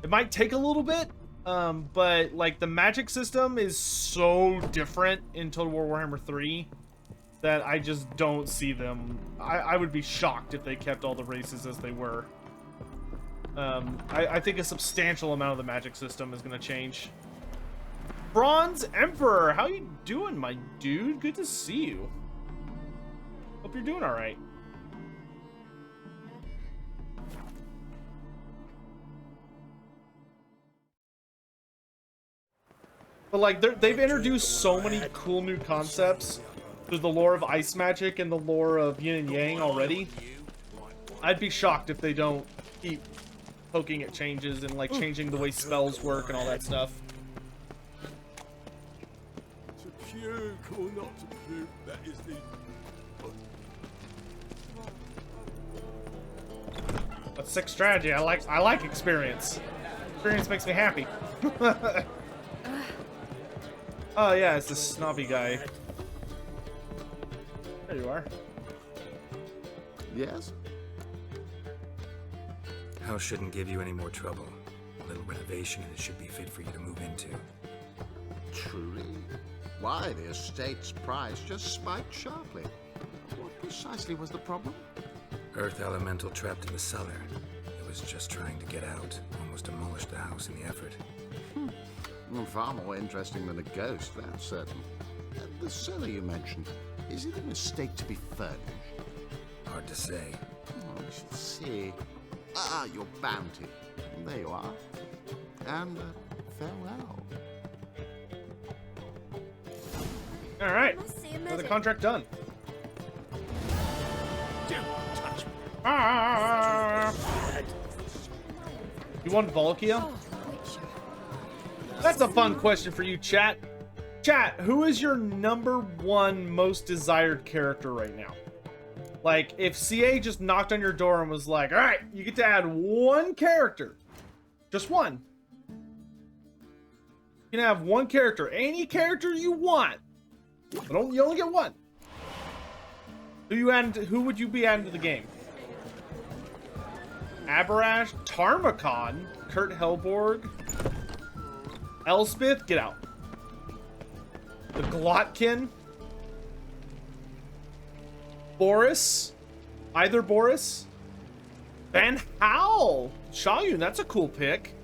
It might take a little bit, but like the magic system is so different in Total War Warhammer 3 that I just don't see them. I would be shocked if they kept all the races as they were. I think a substantial amount of the magic system is going to change. Bronze Emperor, how you doing, my dude? Good to see you. Hope you're doing all right. But like, they've introduced so many cool new concepts through the lore of ice magic and the lore of yin and yang already. I'd be shocked if they don't keep poking at changes and like changing the way spells work and all that stuff. To puke or not to puke, that is the... That's sick strategy. I like experience. Experience makes me happy. Oh yeah, it's this snobby guy. There you are. Yes? House shouldn't give you any more trouble. A little renovation and it should be fit for you to move into. Truly? Why, the estate's price just spiked sharply. What precisely was the problem? Earth elemental trapped in the cellar. It was just trying to get out. Almost demolished the house in the effort. Well, far more interesting than a ghost, that's certain. The cellar you mentioned, is it an estate to be furnished? Hard to say. Oh, we should see. Ah, your bounty. There you are. And farewell. All right, another contract done. Don't touch me. You want Volkia? That's a fun question for you, chat. Chat, who is your #1 most desired character right now? Like, if CA just knocked on your door and was like, all right, you get to add one character. Just one. You can have one character. Any character you want. But you only get one. Who would you be adding to the game? Abarash, Tarmakon, Kurt Helborg, Elspeth, get out. The Glotkin, Boris, either Boris, Van Howl, Shayun, that's a cool pick.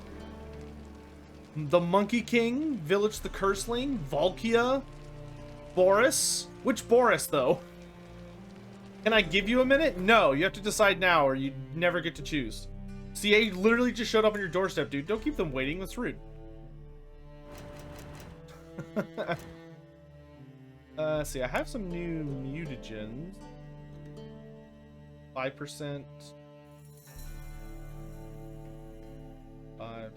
The Monkey King, Village the Curseling, Volkia, Boris. Which Boris, though? Can I give you a minute? No, you have to decide now or you never get to choose. CA literally just showed up on your doorstep, dude. Don't keep them waiting. That's rude. See, I have some new mutagens. 5%. 5.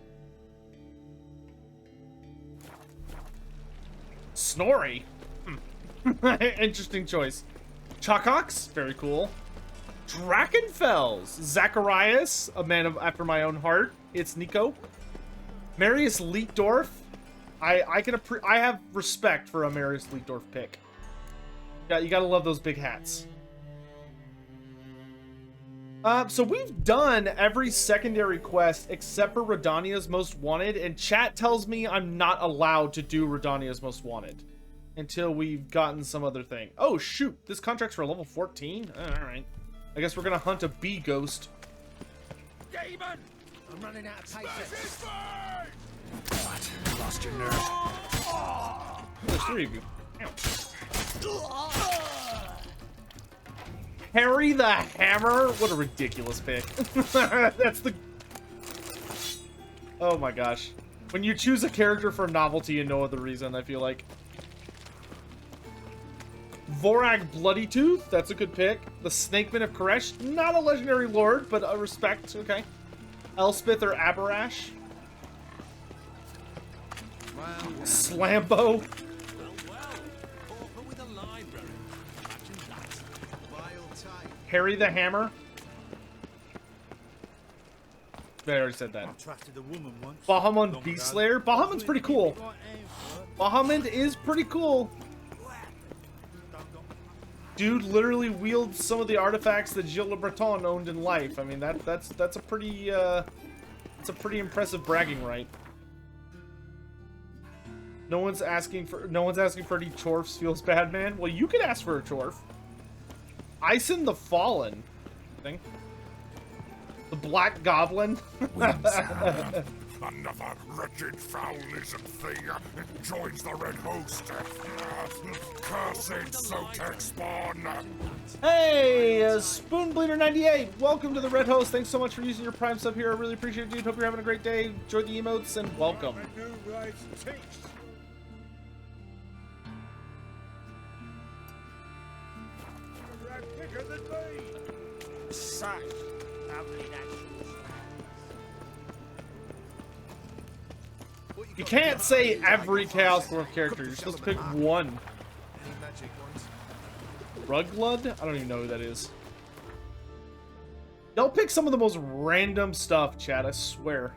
Snorri. Interesting choice. Chockox, very cool. Drakenfels, Zacharias, a man after my own heart. It's Nico. Marius Leitdorf. I have respect for a Marius Leitdorf pick. Yeah, you gotta love those big hats. So we've done every secondary quest except for Redania's Most Wanted, and chat tells me I'm not allowed to do Redania's Most Wanted until we've gotten some other thing. Oh shoot, this contract's for level 14? Alright. I guess we're gonna hunt a bee ghost. Demon! I'm running out of patience. What? Lost your nerve? Oh, there's 3 of you. Ow. Harry the Hammer? What a ridiculous pick. That's the... Oh my gosh. When you choose a character for novelty and no other reason, I feel like. Vorag Bloodytooth, that's a good pick. The Snakeman of Koresh, not a legendary lord, but a respect, okay. Elspeth or Abarash. Slambo. Harry the Hammer. I already said that. Bahamut Beastslayer. Bahamut's pretty cool. Bahamut is pretty cool. Dude literally wields some of the artifacts that Gilles Le Breton owned in life. I mean, that's a pretty That's a pretty impressive bragging right. No one's asking for any chorfs. Feels bad, man. Well, you could ask for a chorf. Ison the Fallen. Thing. The Black Goblin. Another wretched foul-lizard thing joins the red host. Cursed Sotek spawn. Hey, Spoonbleeder98, welcome to the Red Host. Thanks so much for using your Prime sub here. I really appreciate it, dude. Hope you're having a great day. Enjoy the emotes and welcome. Such lovely natural. You can't say every Chaos Dwarf character. You're supposed to pick one. Ruglud? I don't even know who that is. They'll pick some of the most random stuff, Chad, I swear.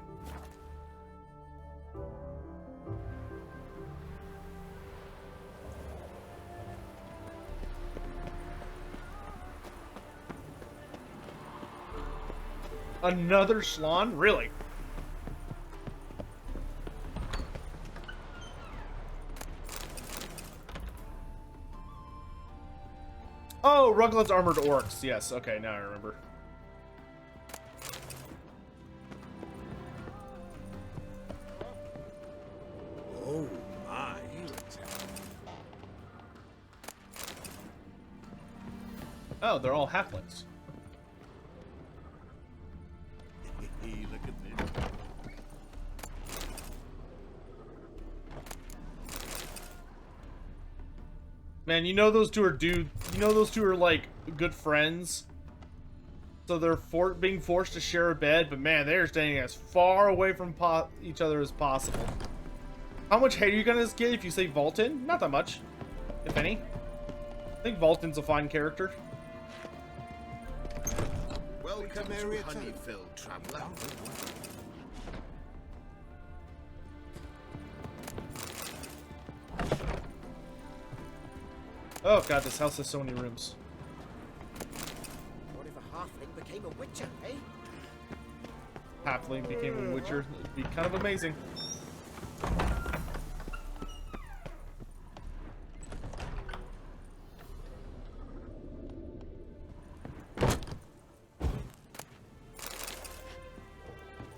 Another Schlon? Really? Oh, Ruglud's Armored Orcs. Yes, okay, now I remember. Oh my! Oh, they're all halflings. Look at this. Man, you know those two are dude. You know those two are like good friends. So they're being forced to share a bed, but man, they're staying as far away from each other as possible. How much hate are you gonna get if you say Volton? Not that much, if any. I think Volton's a fine character. Welcome to honey-filled traveler. Oh god, this house has so many rooms. What if a halfling became a witcher, eh? Halfling became a witcher. It'd be kind of amazing.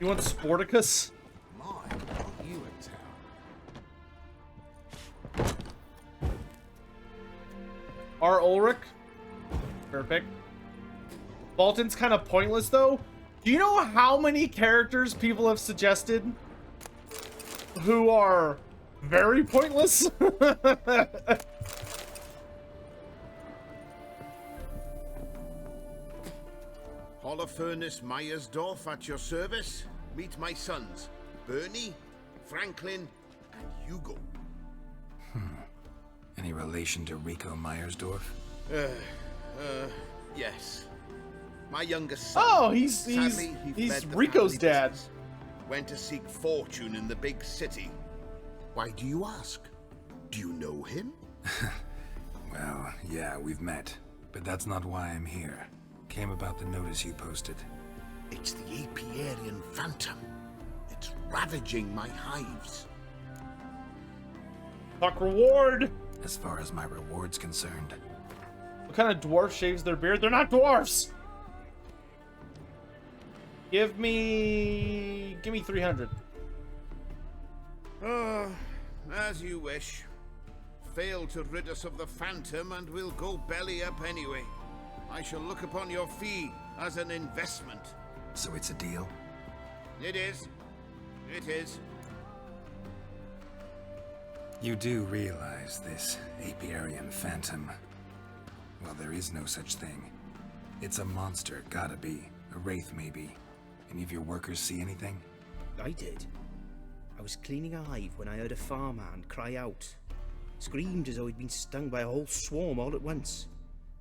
You want Sporticus? My, aren't you in town? R. Ulrich? Perfect. Bolton's kind of pointless, though. Do you know how many characters people have suggested who are very pointless? Holofernes Meyersdorf at your service. Meet my sons, Bernie, Franklin, and Hugo. Any relation to Rico Meyersdorf? Yes. My youngest son. Oh, he's Sadly, he fled the Rico's family dad. business. Went to seek fortune in the big city. Why do you ask? Do you know him? Well, yeah, we've met. But that's not why I'm here. Came about the notice you posted. It's the APIARIAN phantom. It's ravaging my hives. Fuck reward. As far as my reward's concerned. What kind of dwarf shaves their beard? They're not dwarfs. Give me 300. As you wish. Fail to rid us of the phantom and we'll go belly up anyway. I shall look upon your fee as an investment. So it's a deal? It is. It is. You do realize this APIARIAN phantom. Well, there is no such thing. It's a monster, gotta be. A wraith, maybe. Any of your workers see anything? I did. I was cleaning a hive when I heard a farmhand cry out. Screamed as though he'd been stung by a whole swarm all at once.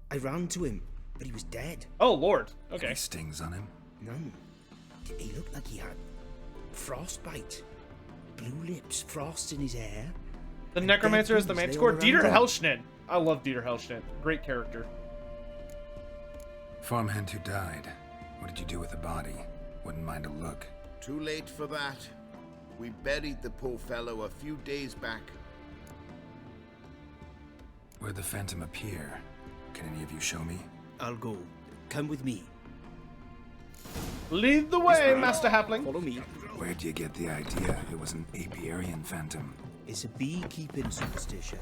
I ran to him, but he was dead. Oh, Lord. Okay. Any stings on him? None. He looked like he had frostbite. Blue lips, frost in his hair. The Necromancer is the They Manticore. all Dieter ran Hellschnitt. I love Dieter Hellschnitt. Great character. Farmhand who died. What did you do with the body? Wouldn't mind a look. Too late for that. We buried the poor fellow a few days back. Where'd the Phantom appear? Can any of you show me? I'll go. Come with me. Lead the way, Master Halfling. Follow me. Where'd you get the idea it was an APIARIan Phantom? It's a beekeeping superstition.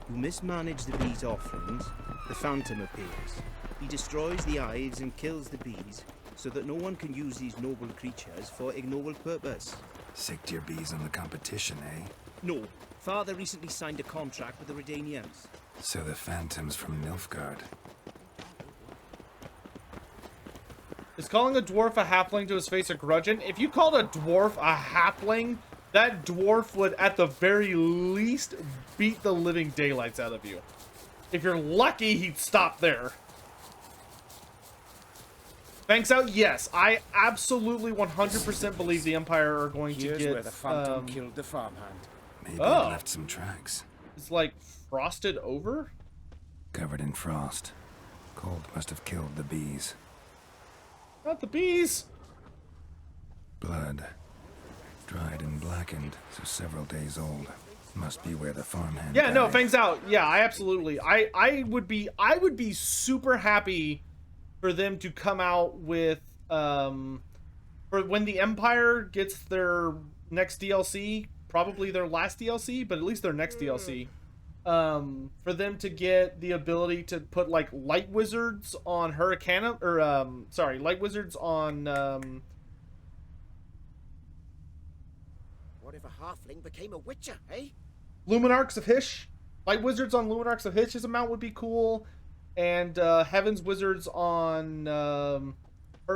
You mismanage the bees' offerings, the Phantom appears. He destroys the hives and kills the bees, so that no one can use these noble creatures for ignoble purpose. Sicked your bees on the competition, eh? No, Father recently signed a contract with the Redanians. So the Phantom's from Nilfgaard. Is calling a dwarf a halfling to his face a grudgeon? If you called a dwarf a halfling, that dwarf would at the very least beat the living daylights out of you. If you're lucky, he'd stop there. Thanks out, yes. I absolutely 100% believe the Empire are going to get... where the Phantom killed the farmhand. Maybe Oh. it left some tracks. It's like frosted over? Covered in frost. Cold must have killed the bees. Not the bees. Blood. Dried and blackened, so several days old. Must be where the farmhand Yeah, no, died. fangs out. Yeah, I absolutely. I would be super happy for them to come out with for when the Empire gets their next DLC, probably their last DLC, but at least their next DLC. For them to get the ability to put like light wizards on Hurricane, or sorry, light wizards on What if a halfling became a witcher, eh? Luminarchs of Hysh. Light wizards on Luminarchs of Hysh as a mount would be cool, and Heaven's wizards on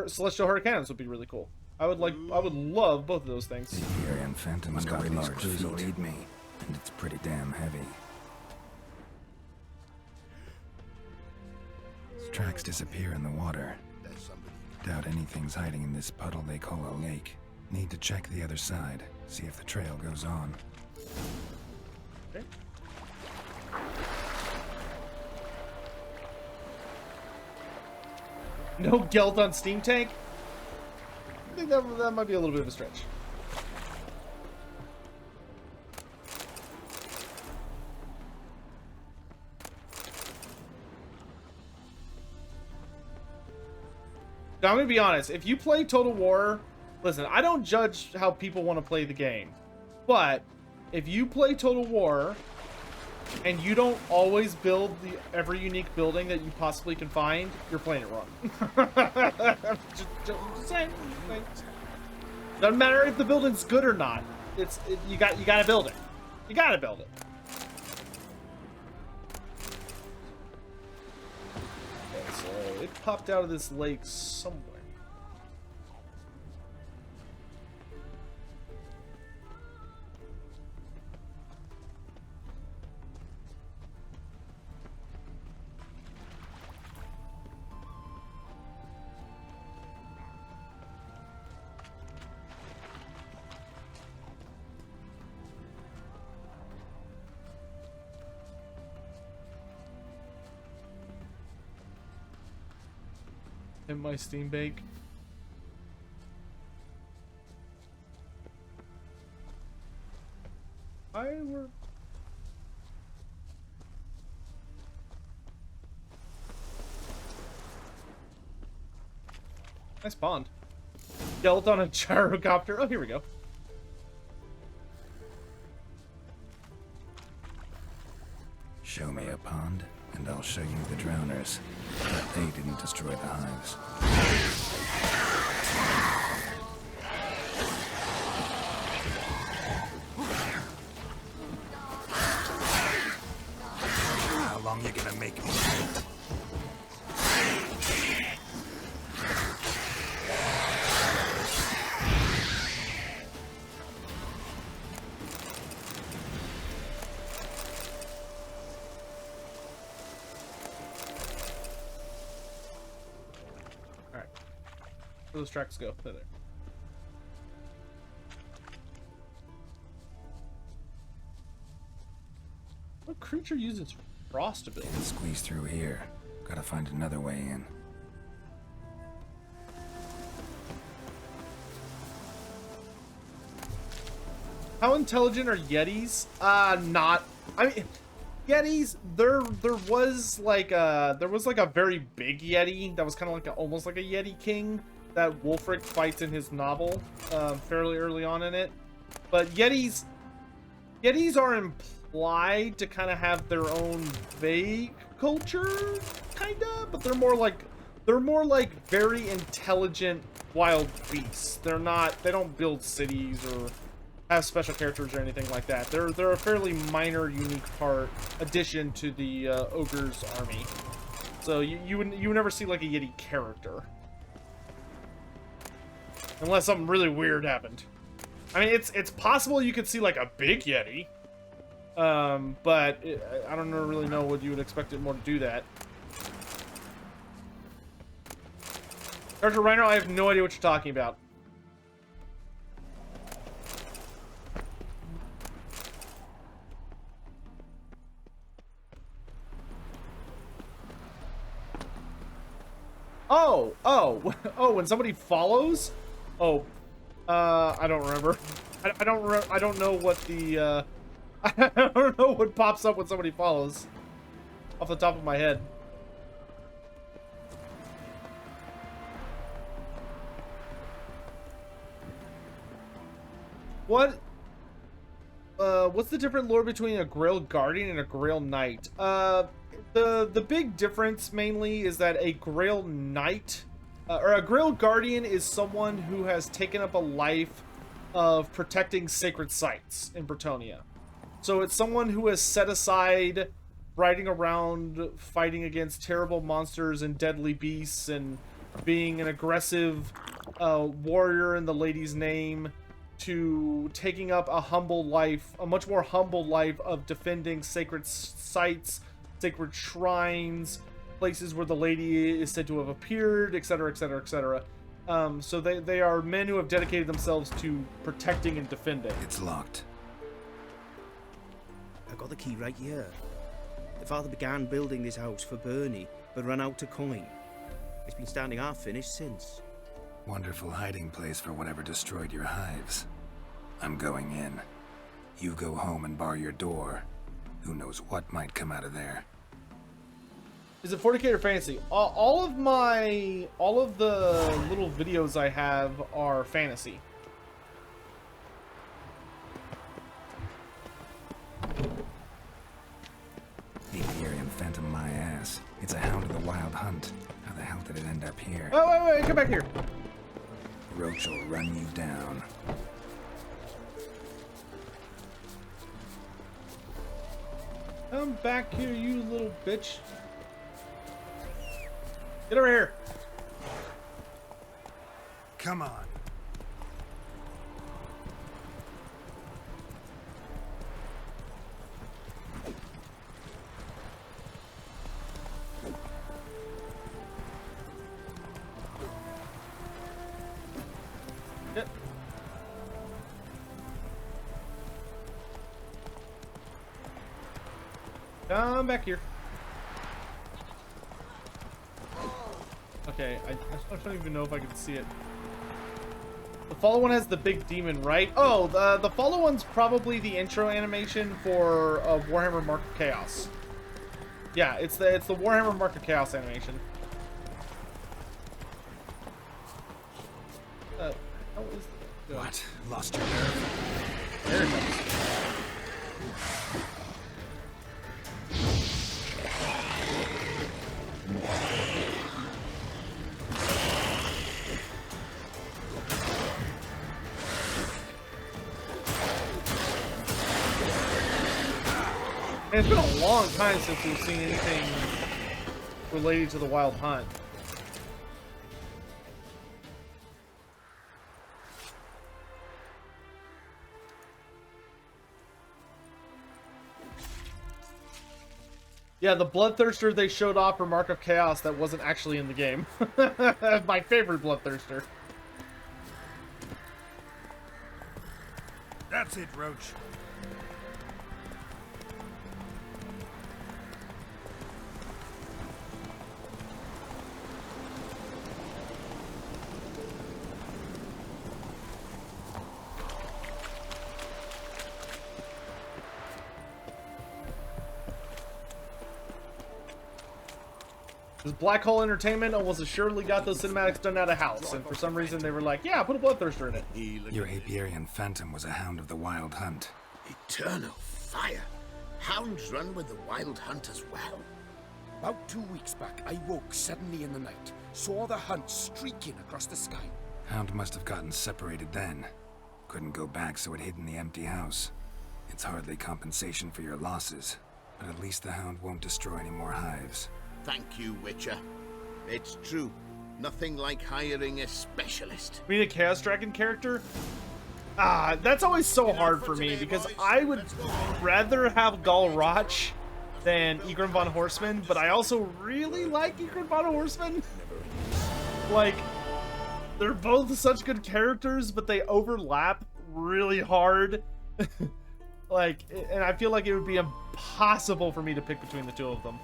Celestial Hurricanes would be really cool. I would love both of those things. The APIARIan Phantom's got large clues will feet. lead me, and it's pretty damn heavy. Tracks disappear in the water. Doubt anything's hiding in this puddle they call a lake. Need to check the other side, see if the trail goes on. Okay. No Gelt on Steam Tank? I think that might be a little bit of a stretch. Now, I'm gonna be honest, if you play Total War, listen, I don't judge how people want to play the game, but if you play Total War and you don't always build every unique building that you possibly can find, you're playing it wrong. just saying. Doesn't matter if the building's good or not. You gotta build it. You gotta build it. Okay, so it popped out of this lake somewhere. In my Steam bake. Nice pond. Gelt on a gyrocopter. Oh, here we go. Show me a pond, and I'll show you the drowners. But they didn't destroy the hives. How long you gonna make me wait? Where those tracks go? They're there. What creature uses frost ability? Can't squeeze through here. Gotta find another way in. How intelligent are Yetis? Not. I mean, Yetis. There was like a very big Yeti that was kind of like almost like a Yeti king that Wulfric fights in his novel, fairly early on in it. But Yetis are implied to kind of have their own vague culture, kinda, but they're more like very intelligent wild beasts. They don't build cities or have special characters or anything like that. They're a fairly minor, unique addition to the ogre's army. So you would never see like a Yeti character, unless something really weird happened. I mean, it's possible you could see like a big Yeti, but I don't really know what you would expect it more to do that. Dr. Reiner, I have no idea what you're talking about. Oh, when somebody follows? Oh, I don't remember. I don't know what the, I don't know what pops up when somebody follows. Off the top of my head. What's the different lore between a Grail Guardian and a Grail Knight? The big difference mainly is that a Grail Knight, or a Grail Guardian is someone who has taken up a life of protecting sacred sites in Bretonnia. So it's someone who has set aside riding around, fighting against terrible monsters and deadly beasts, and being an aggressive warrior in the lady's name, to taking up a humble life, a much more humble life of defending sacred sites, sacred shrines, places where the lady is said to have appeared, etc., etc., etc. So they are men who have dedicated themselves to protecting and defending. It's locked. I got the key right here. The father began building this house for Bernie, but ran out of coin. It's been standing half finished since. Wonderful hiding place for whatever destroyed your hives. I'm going in. You go home and bar your door. Who knows what might come out of there. Is it 40k or fantasy? All of the little videos I have are fantasy. APIARIAN phantom my ass. It's a hound of the wild hunt. How the hell did it end up here? Oh, wait, come back here. Roach will run you down. Come back here, you little bitch. Get over here. Come on. Get. Come back here. Okay, I don't even know if I can see it. The follow one has the big demon, right? Oh, the follow one's probably the intro animation for Warhammer Mark of Chaos. Yeah, it's the Warhammer Mark of Chaos animation. How is the... What? Lost your nerve? There it comes. And it's been a long time since we've seen anything related to the Wild Hunt. Yeah, the Bloodthirster they showed off for Mark of Chaos that wasn't actually in the game. My favorite Bloodthirster. That's it, Roach. This Black Hole Entertainment almost assuredly got those cinematics done at a house, and for some reason they were like, yeah, put a Bloodthirster in it. Your APIARIan Phantom was a hound of the Wild Hunt. Eternal fire. Hounds run with the Wild Hunt as well. About 2 weeks back, I woke suddenly in the night, saw the hunt streaking across the sky. Hound must have gotten separated then. Couldn't go back, so it hid in the empty house. It's hardly compensation for your losses, but at least the hound won't destroy any more hives. Thank you, Witcher. It's true. Nothing like hiring a specialist. I mean, a Chaos Dragon character? Ah, that's always so hard for me, because I would rather have Galroch than Egron von Horseman, but I also really like Egron von Horseman. Like, they're both such good characters, but they overlap really hard. Like, and I feel like it would be impossible for me to pick between the two of them.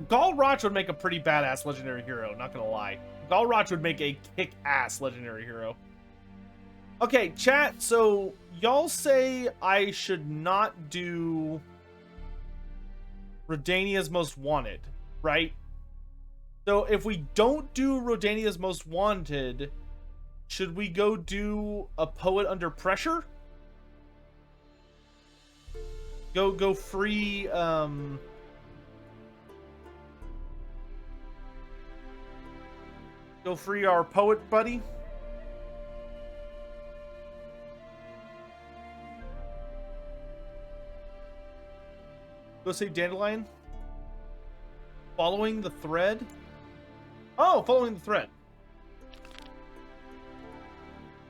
Galroch would make a pretty badass legendary hero, not gonna lie. Galroch would make a kick-ass legendary hero. Okay, chat, so y'all say I should not do Rodania's Most Wanted, right? So if we don't do Rodania's Most Wanted, should we go do a Poet Under Pressure? Go free, go free our poet buddy. Go save Dandelion. Following the thread. Oh, following the thread.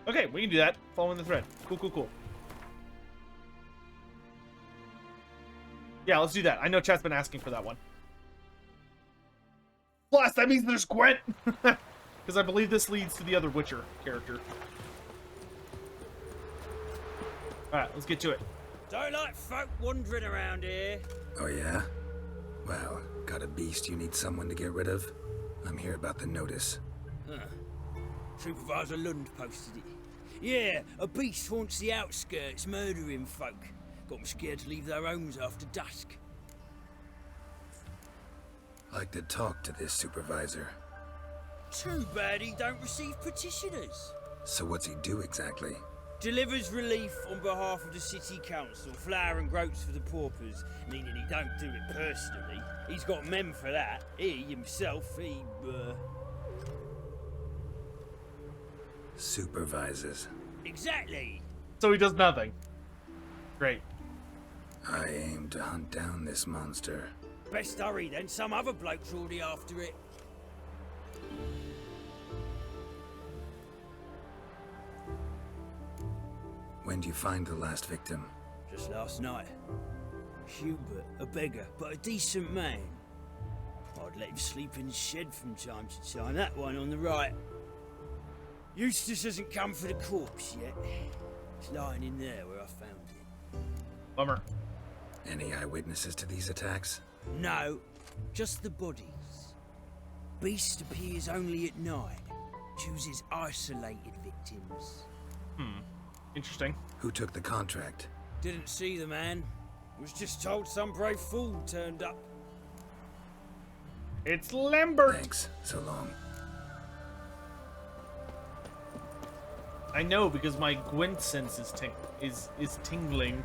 Okay, we can do that. Following the thread. Cool, cool, cool. Yeah, let's do that. I know chat's been asking for that one. Plus, that means there's Gwent! Because I believe this leads to the other Witcher character. Alright, let's get to it. Don't like folk wandering around here. Oh yeah? Well, got a beast you need someone to get rid of? I'm here about the notice. Huh. Supervisor Lund posted it. Yeah, a beast haunts the outskirts, murdering folk. Got them scared to leave their homes after dusk. Like to talk to this supervisor. Too bad he don't receive petitioners. So what's he do exactly? Delivers relief on behalf of the city council, flour and groats for the paupers, meaning he don't do it personally. He's got men for that. He, himself, Supervises. Exactly. So he does nothing. Great. I aim to hunt down this monster. Best hurry then, some other bloke's already after it. When do you find the last victim? Just last night. Hubert, a beggar, but a decent man. I'd let him sleep in the shed from time to time, that one on the right. Eustace hasn't come for the corpse yet. It's lying in there where I found it. Bummer. Any eyewitnesses to these attacks? No, just the bodies. Beast appears only at night. Chooses isolated victims. Interesting. Who took the contract? Didn't see the man. Was just told some brave fool turned up. It's Lambert! Thanks. So long. I know, because my Gwent sense is tingling.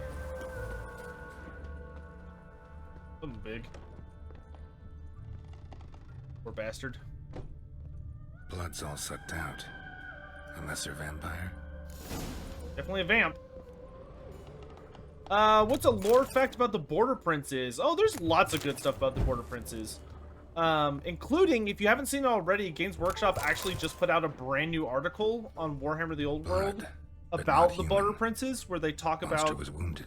Something big. Poor bastard. Blood's all sucked out. Unless they're vampire. Definitely a vamp. What's a lore fact about the Border Princes? Oh, there's lots of good stuff about the Border Princes. Including, if you haven't seen it already, Games Workshop actually just put out a brand new article on Warhammer the Old World Blood, but about not the human. Border Princes, where they talk Monster about, was wounded.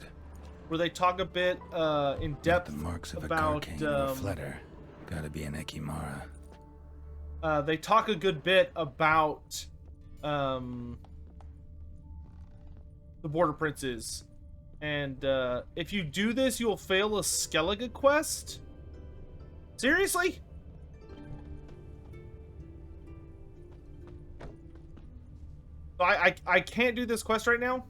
where they talk a bit in Not depth the marks of about a Carcane or a Fletter. Gotta be an Ekimara. they talk a good bit about the Border Princes. And if you do this, you'll fail a Skellige quest? Seriously? I can't do this quest right now?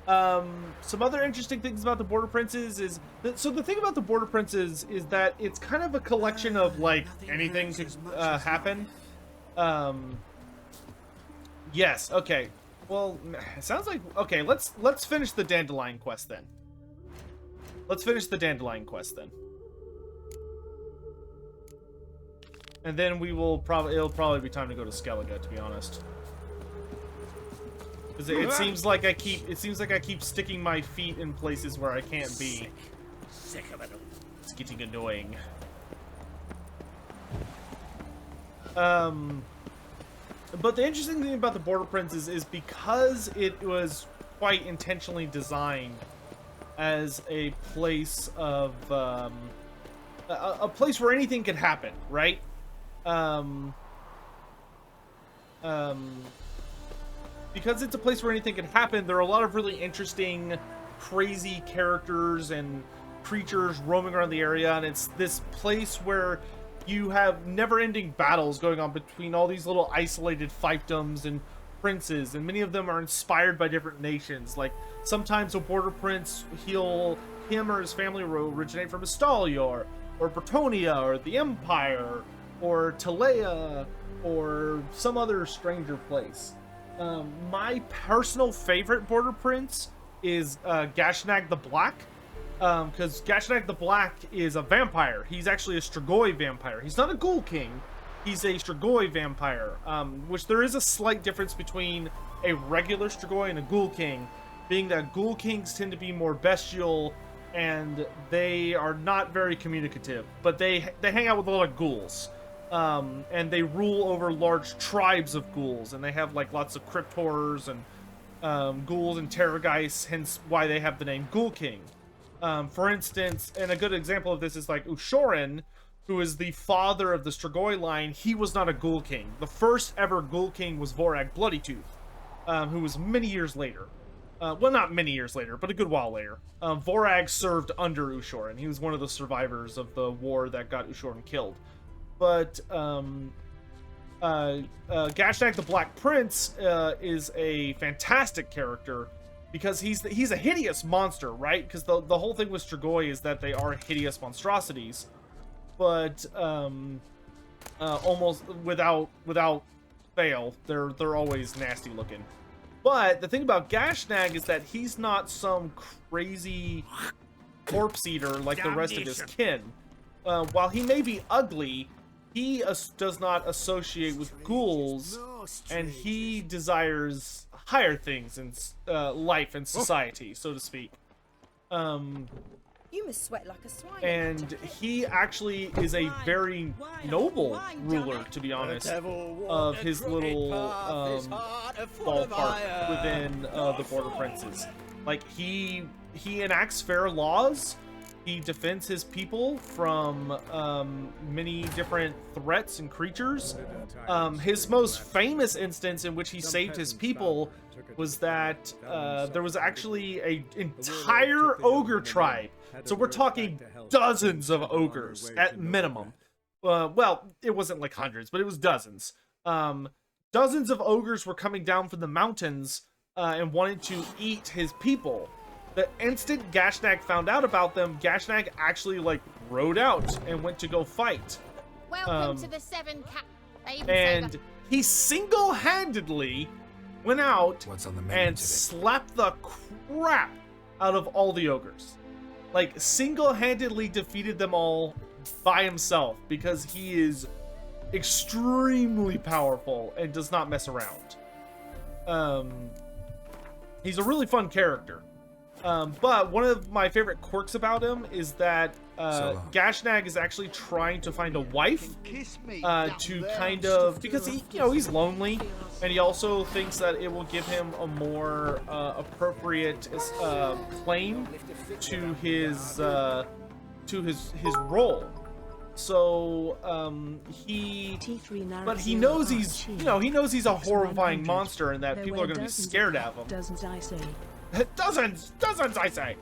Some other interesting things about the Border Princes is so the thing about the Border Princes is that it's kind of a collection of like anything could happen. Yes. Okay. Well, it sounds like okay. Let's finish the Dandelion quest then. Let's finish the Dandelion quest then. And then we will it'll probably be time to go to Skellige, to be honest. Because it seems like I keep sticking my feet in places where I can't be. Sick of it. It's getting annoying. But the interesting thing about the Border Princes is because it was quite intentionally designed as a place of a place where anything could happen, right? Because it's a place where anything can happen, there are a lot of really interesting, crazy characters and creatures roaming around the area, and it's this place where you have never-ending battles going on between all these little isolated fiefdoms and princes, and many of them are inspired by different nations. Like, sometimes a border prince, him or his family will originate from Estalior, or Bretonia, or the Empire, or Talea, or some other stranger place. My personal favorite border prince is Gashnag the Black, because Gashnag the Black is a vampire. He's actually a Strigoi vampire. He's not a Ghoul King. He's a Strigoi vampire, which there is a slight difference between a regular Strigoi and a Ghoul King, being that Ghoul Kings tend to be more bestial and they are not very communicative, but they hang out with a lot of ghouls. And they rule over large tribes of ghouls, and they have like lots of crypt horrors and ghouls and terrorgeists, hence why they have the name Ghoul King. For instance, and a good example of this is like Ushoran, who is the father of the Strigoi line. He was not a Ghoul King. The first ever Ghoul King was Vorag Bloodytooth, who was many years later. Well, not many years later, but a good while later. Vorag served under Ushoran. He was one of the survivors of the war that got Ushoran killed. But Gashnag the Black Prince is a fantastic character because he's a hideous monster, right? Because the whole thing with Strigoi is that they are hideous monstrosities, but almost without fail, they're always nasty looking. But the thing about Gashnag is that he's not some crazy corpse eater like the rest of his kin. While he may be ugly, he does not associate with ghouls, and he desires higher things in life and society, so to speak. You must sweat like a swine. And he actually is a very noble ruler, to be honest, of his little ballpark within the Border Princes. Like, he enacts fair laws. He defends his people from many different threats and creatures. His most famous instance in which he saved his people was that there was actually an entire ogre tribe. So we're talking dozens of ogres at minimum. Well, it wasn't like hundreds, but it was dozens. Dozens of ogres were coming down from the mountains and wanted to eat his people. The instant Gashnag found out about them, Gashnag actually like rode out and went to go fight. Welcome to the Seven Cat. And he single-handedly went out and slapped the crap out of all the ogres. Like, single-handedly defeated them all by himself because he is extremely powerful and does not mess around. He's a really fun character. But one of my favorite quirks about him is that Gashnag is actually trying to find a wife to kind of, because he's lonely, and he also thinks that it will give him a more appropriate claim to his role. So but he knows he's a horrifying monster and that people are going to be scared of him. Dozens, I say. Dozens, I say.